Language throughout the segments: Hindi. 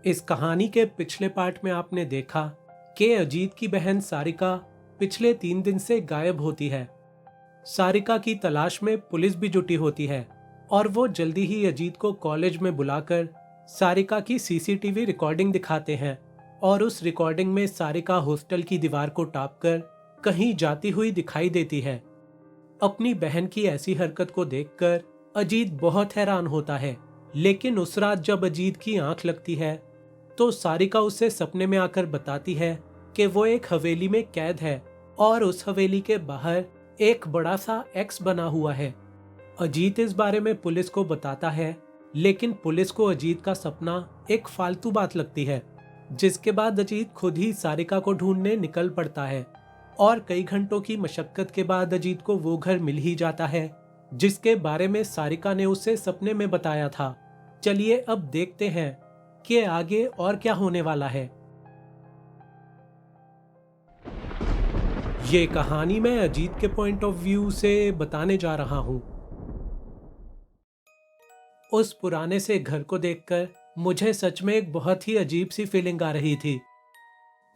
इस कहानी के पिछले पार्ट में आपने देखा कि अजीत की बहन सारिका पिछले 3 दिन से गायब होती है। सारिका की तलाश में पुलिस भी जुटी होती है और वो जल्दी ही अजीत को कॉलेज में बुलाकर सारिका की सीसीटीवी रिकॉर्डिंग दिखाते हैं और उस रिकॉर्डिंग में सारिका हॉस्टल की दीवार को टापकर कहीं जाती हुई दिखाई देती है। अपनी बहन की ऐसी हरकत को देखकर अजीत बहुत हैरान होता है, लेकिन उस रात जब अजीत की आंख लगती है तो सारिका उसे सपने में आकर बताती है कि वो एक हवेली में कैद है और उस हवेली के बाहर एक बड़ा सा एक्स बना हुआ है। अजीत इस बारे में पुलिस को बताता है, लेकिन पुलिस को अजीत का सपना एक फालतू बात लगती है, जिसके बाद अजीत खुद ही सारिका को ढूंढने निकल पड़ता है और कई घंटों की मशक्कत के बाद अजीत को वो घर मिल ही जाता है जिसके बारे में सारिका ने उसे सपने में बताया था। चलिए अब देखते हैं कि आगे और क्या होने वाला है। ये कहानी मैं अजीत के पॉइंट ऑफ व्यू से बताने जा रहा हूं। उस पुराने से घर को देखकर मुझे सच में एक बहुत ही अजीब सी फीलिंग आ रही थी।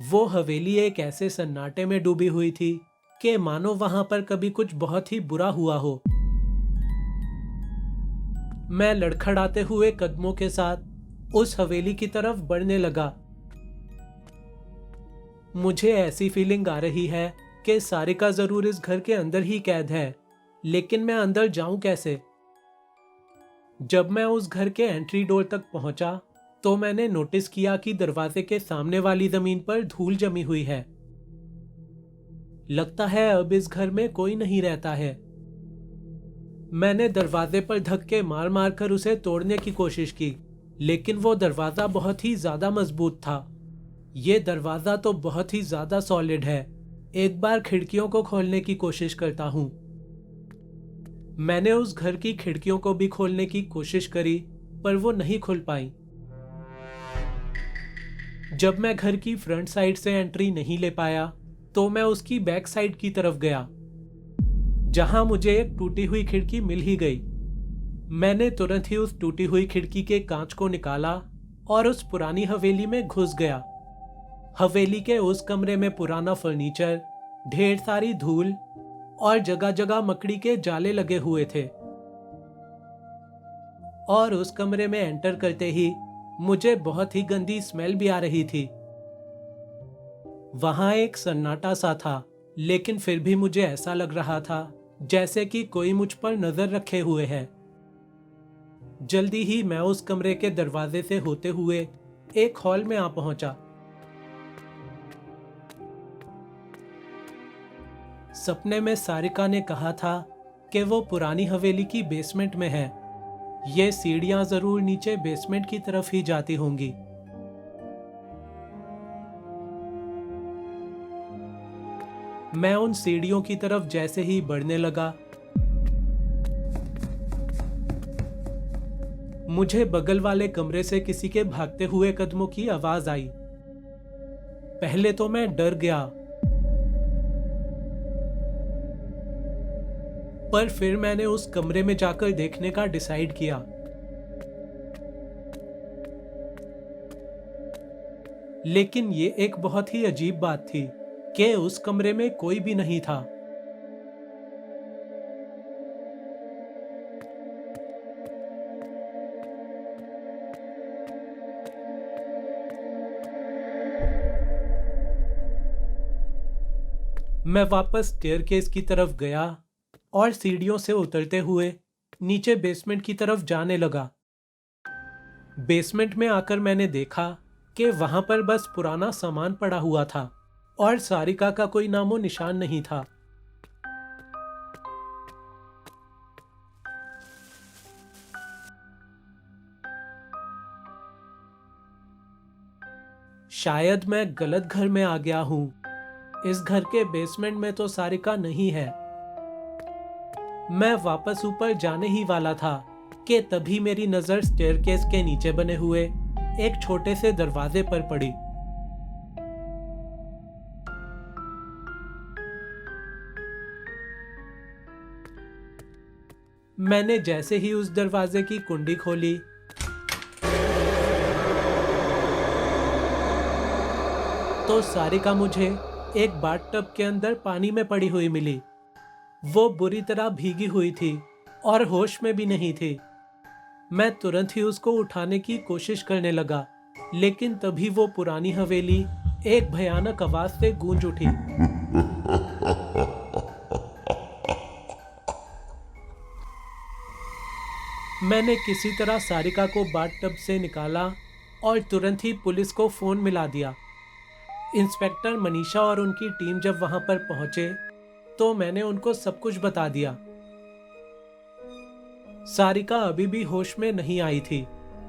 वो हवेली एक ऐसे सन्नाटे में डूबी हुई थी कि मानो वहां पर कभी कुछ बहुत ही बुरा हुआ हो। मैं लड़खड़ाते हुए कदमों के साथ उस हवेली की तरफ बढ़ने लगा। मुझे ऐसी फीलिंग आ रही है कि सारिका जरूर इस घर के अंदर ही कैद है, लेकिन मैं अंदर जाऊं कैसे? जब मैं उस घर के एंट्री डोर तक पहुंचा तो मैंने नोटिस किया कि दरवाजे के सामने वाली जमीन पर धूल जमी हुई है। लगता है अब इस घर में कोई नहीं रहता है। मैंने दरवाजे पर धक्के मार मार कर उसे तोड़ने की कोशिश की, लेकिन वो दरवाजा बहुत ही ज्यादा मजबूत था। ये दरवाजा तो बहुत ही ज्यादा सॉलिड है। एक बार खिड़कियों को खोलने की कोशिश करता हूं। मैंने उस घर की खिड़कियों को भी खोलने की कोशिश करी, पर वो नहीं खुल पाई। जब मैं घर की फ्रंट साइड से एंट्री नहीं ले पाया तो मैं उसकी बैक साइड की तरफ गया, जहां मुझे एक टूटी हुई खिड़की मिल ही गई। मैंने तुरंत ही उस टूटी हुई खिड़की के कांच को निकाला और उस पुरानी हवेली में घुस गया। हवेली के उस कमरे में पुराना फर्नीचर, ढेर सारी धूल और जगह जगह मकड़ी के जाले लगे हुए थे। और उस कमरे में एंटर करते ही मुझे बहुत ही गंदी स्मेल भी आ रही थी। वहां एक सन्नाटा सा था, लेकिन फिर भी मुझे ऐसा लग रहा था जैसे कि कोई मुझ पर नजर रखे हुए है। जल्दी ही मैं उस कमरे के दरवाजे से होते हुए एक हॉल में आ पहुंचा। सपने में सारिका ने कहा था कि वो पुरानी हवेली की बेसमेंट में है। ये सीढ़ियां जरूर नीचे बेसमेंट की तरफ ही जाती होंगी। मैं उन सीढ़ियों की तरफ जैसे ही बढ़ने लगा, मुझे बगल वाले कमरे से किसी के भागते हुए कदमों की आवाज आई। पहले तो मैं डर गया, पर फिर मैंने उस कमरे में जाकर देखने का डिसाइड किया। लेकिन ये एक बहुत ही अजीब बात थी कि उस कमरे में कोई भी नहीं था। मैं वापस स्टेयरकेस की तरफ गया और सीढ़ियों से उतरते हुए नीचे बेसमेंट की तरफ जाने लगा। बेसमेंट में आकर मैंने देखा कि वहां पर बस पुराना सामान पड़ा हुआ था और सारिका का कोई नामो निशान नहीं था। शायद मैं गलत घर में आ गया हूं। इस घर के बेसमेंट में तो सारिका नहीं है। मैं वापस ऊपर जाने ही वाला था कि तभी मेरी नजर स्टेयरकेस के नीचे बने हुए एक छोटे से दरवाजे पर पड़ी। मैंने जैसे ही उस दरवाजे की कुंडी खोली तो सारिका मुझे एक बाथटब के अंदर पानी में पड़ी हुई मिली। वो बुरी तरह भीगी हुई थी और होश में भी नहीं थी। मैं तुरंत ही उसको उठाने की कोशिश करने लगा, लेकिन तभी वो पुरानी हवेली एक भयानक आवाज से गूंज उठी। मैंने किसी तरह सारिका को बाथटब से निकाला और तुरंत ही पुलिस को फोन मिला दिया। इंस्पेक्टर मनीषा और उनकी टीम जब वहां पर पहुंचे तो मैंने उनको सब कुछ बता दिया। सारिका अभी भी होश में नहीं आई थी,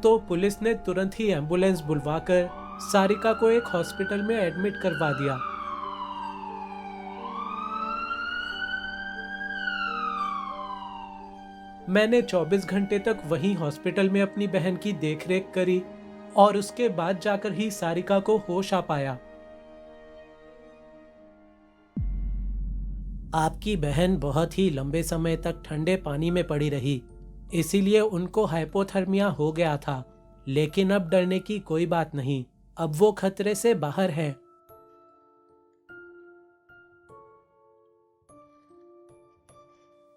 तो पुलिस ने तुरंत ही एम्बुलेंस बुलवाकर सारिका को एक हॉस्पिटल में एडमिट करवा दिया। मैंने 24 घंटे तक वहीं हॉस्पिटल में अपनी बहन की देखरेख करी और उसके बाद जाकर ही सारिका को होश आ पाया। आपकी बहन बहुत ही लंबे समय तक ठंडे पानी में पड़ी रही, इसीलिए उनको हाइपोथर्मिया हो गया था। लेकिन अब डरने की कोई बात नहीं, अब वो खतरे से बाहर है।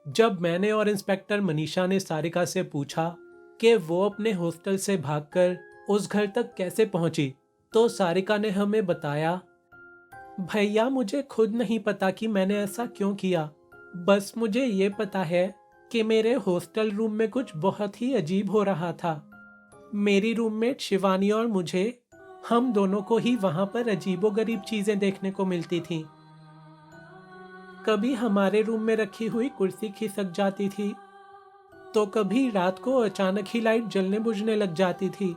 जब मैंने और इंस्पेक्टर मनीषा ने सारिका से पूछा कि वो अपने हॉस्टल से भागकर उस घर तक कैसे पहुंची, तो सारिका ने हमें बताया, भैया मुझे खुद नहीं पता कि मैंने ऐसा क्यों किया। बस मुझे ये पता है कि मेरे हॉस्टल रूम में कुछ बहुत ही अजीब हो रहा था। मेरी रूममेट शिवानी और मुझे, हम दोनों को ही वहां पर अजीबोगरीब चीजें देखने को मिलती थीं। कभी हमारे रूम में रखी हुई कुर्सी खिसक जाती थी, तो कभी रात को अचानक ही लाइट जलने बुझने लग जाती थी।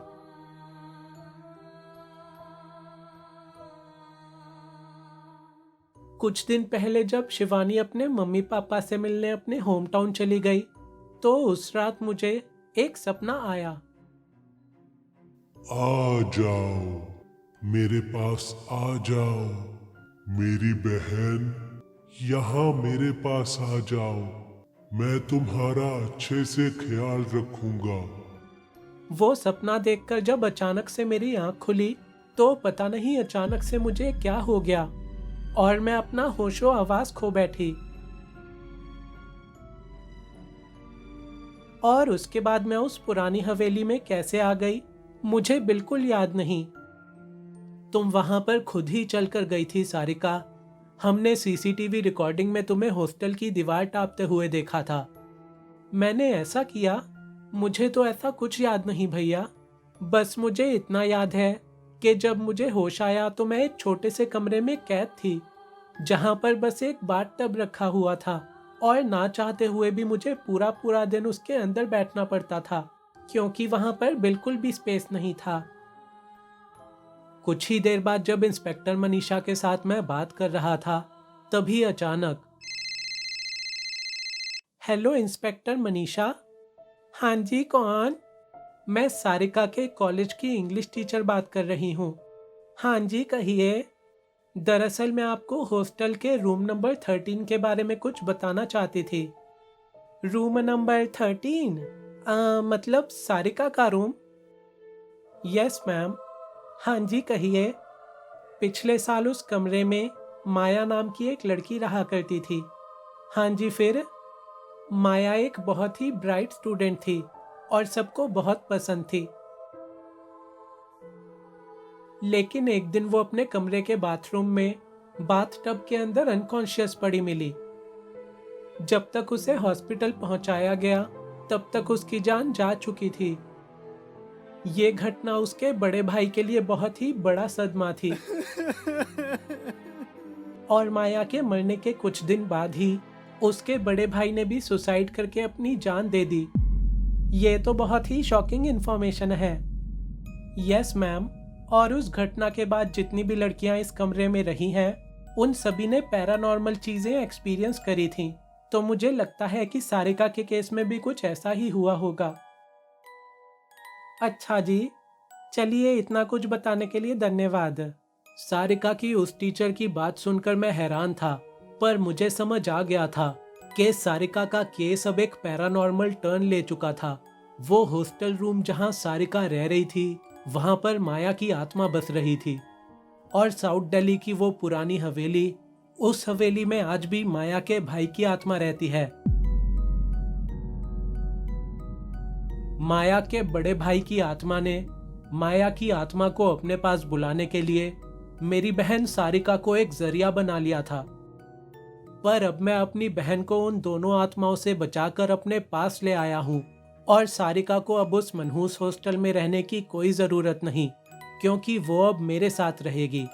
कुछ दिन पहले जब शिवानी अपने मम्मी पापा से मिलने अपने होम टाउन चली गई, तो उस रात मुझे एक सपना आया। आ जाओ, मेरे पास आ जाओ, मेरी बहन, यहाँ मेरे पास आ जाओ, मैं तुम्हारा अच्छे से ख्याल रखूंगा। वो सपना देखकर जब अचानक से मेरी आंख खुली, तो पता नहीं अचानक से मुझे क्या हो गया और मैं अपना होशो हवास खो बैठी। और उसके बाद मैं उस पुरानी हवेली में कैसे आ गई, मुझे बिल्कुल याद नहीं। तुम वहां पर खुद ही चलकर गई थी सारिका। हमने सीसीटीवी रिकॉर्डिंग में तुम्हें हॉस्टल की दीवार टापते हुए देखा था। मैंने ऐसा किया, मुझे तो ऐसा कुछ याद नहीं भैया। बस मुझे इतना याद है कि जब मुझे होश आया तो मैं एक छोटे से कमरे में कैद थी, जहां पर बस एक बाथटब रखा हुआ था और ना चाहते हुए भी मुझे पूरा पूरा दिन उसके अंदर बैठना पड़ता था, क्योंकि वहां पर बिल्कुल भी स्पेस नहीं था। कुछ ही देर बाद जब इंस्पेक्टर मनीषा के साथ मैं बात कर रहा था, तभी अचानक, हेलो इंस्पेक्टर मनीषा। हाँ जी, कौन? मैं सारिका के कॉलेज की इंग्लिश टीचर बात कर रही हूँ। हाँ जी, कहिए। दरअसल मैं आपको हॉस्टल के रूम नंबर 13 के बारे में कुछ बताना चाहती थी। Room number 13? मतलब सारिका का रूम? Yes ma'am. हाँ जी, कहिए। पिछले साल उस कमरे में माया नाम की एक लड़की रहा करती थी। हाँ जी, फिर? माया एक बहुत ही ब्राइट स्टूडेंट थी और सबको बहुत पसंद थी। लेकिन एक दिन वो अपने कमरे के बाथरूम में बाथटब के अंदर अनकॉन्शियस पड़ी मिली। जब तक उसे हॉस्पिटल पहुंचाया गया, तब तक उसकी जान जा चुकी थी। ये घटना उसके बड़े भाई के लिए बहुत ही बड़ा सदमा थी। और माया के मरने के कुछ दिन बाद ही उसके बड़े भाई ने भी सुसाइड करके अपनी जान दे दी। ये तो बहुत ही शॉकिंग इंफॉर्मेशन है। Yes ma'am. और उस घटना के बाद जितनी भी लड़कियां इस कमरे में रही हैं, उन सभी ने पैरानॉर्मल चीजें एक्सपीरियंस करी थीं। तो मुझे लगता है कि सारिका के केस में भी कुछ ऐसा ही हुआ होगा। अच्छा जी, चलिए, इतना कुछ बताने के लिए धन्यवाद। सारिका की उस टीचर की बात सुनकर मैं हैरान था, पर मुझे समझ आ गया था कि सारिका का केस अब एक पैरानॉर्मल टर्न ले चुका था। वो हॉस्टल रूम जहां सारिका रह रही थी, वहां पर माया की आत्मा बस रही थी और साउथ दिल्ली की वो पुरानी हवेली, उस हवेली में आज भी माया के भाई की आत्मा रहती है। माया के बड़े भाई की आत्मा ने माया की आत्मा को अपने पास बुलाने के लिए मेरी बहन सारिका को एक जरिया बना लिया था। पर अब मैं अपनी बहन को उन दोनों आत्माओं से बचाकर अपने पास ले आया हूँ और सारिका को अब उस मनहूस हॉस्टल में रहने की कोई जरूरत नहीं, क्योंकि वो अब मेरे साथ रहेगी।